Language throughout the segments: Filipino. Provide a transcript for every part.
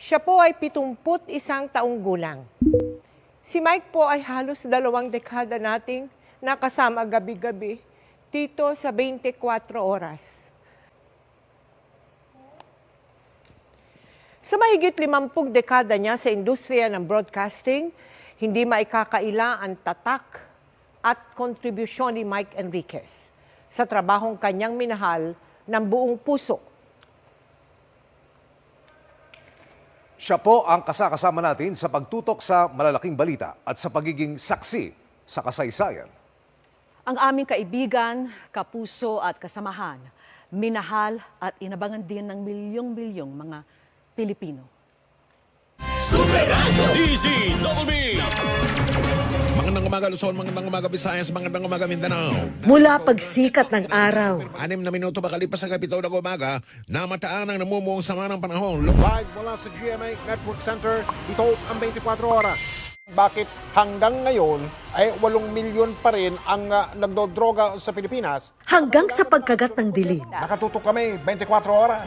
Siya po ay 71 taong gulang. Si Mike po ay halos 2 dekada nating nakasama gabi-gabi dito sa 24 oras. Sa mahigit 50 dekada niya sa industriya ng broadcasting, hindi maikakaila ang tatak at kontribusyon ni Mike Enriquez sa trabahong kanyang minahal ng buong puso. Siya po ang kasama natin sa pagtutok sa malalaking balita at sa pagiging saksi sa kasaysayan. Ang aming kaibigan, kapuso at kasamahan, minahal at inabangan din ng milyong-milyong mga Pilipino. Super Radio DZBB. Magandang umaga Luzon, magandang umaga Visayas, magandang umaga Mindanao. Mula pagsikat ng araw, 6 na minuto makalipas sa kapitaw ng umaga, namataan ang namumuong sama ng panahon. Live mula sa GMA Network Center, ito ang 24 oras. Bakit hanggang ngayon ay 8 milyon pa rin ang nagdodroga sa Pilipinas? hanggang sa pagkagat ng dilim. Nakatutok kami 24 oras.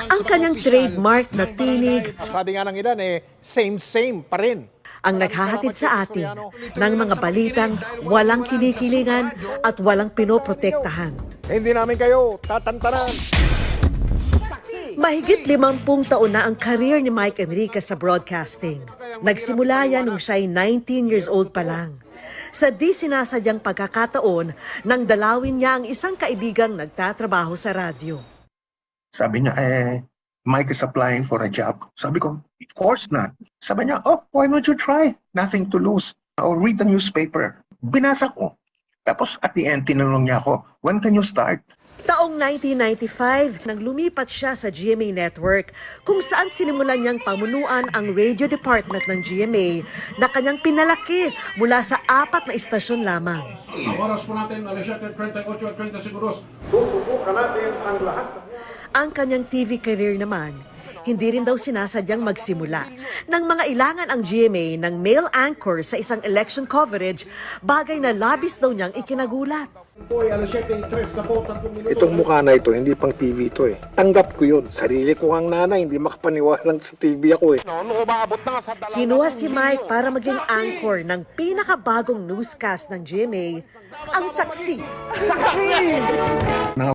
Ang kanyang trademark na tinig Sabi nga ng ilan same pa rin. ang naghahatid sa atin ng mga balitang walang kinikilingan at walang pinoprotektahan. Hindi namin kayo tatantanan. Mahigit 50 taon na ang career ni Mike Enriquez sa broadcasting. Nagsimula yan nung siya'y 19 years old pa lang. Sa di sinasadyang pagkakataon, nang dalawin niya ang isang kaibigang nagtatrabaho sa radyo. Sabi niya, Mike is applying for a job. Sabi ko, of course not. Sabi niya, why don't you try? Nothing to lose. Or read the newspaper. Binasa ko. Tapos at the end, tinanong niya ako, when can you start? Taong 1995, nang lumipat siya sa GMA Network, kung saan sinimulan niyang pamunuan ang radio department ng GMA na kanyang pinalaki mula sa 4 na istasyon lamang. Ang oras po natin, 38 at 30 seguros. Tutubukan natin ang lahat. Ang kanyang TV career naman, hindi rin daw sinasadyang magsimula. Nang mga ilangan ang GMA ng male anchor sa isang election coverage, bagay na labis daw niyang ikinagulat. Itong mukha na ito, hindi pang TV ito eh. Tanggap ko yun. Sarili ko ang nanay, hindi makapaniwalang sa TV ako eh. Kinuha si Mike para maging anchor ng pinakabagong newscast ng GMA, ang Saksi.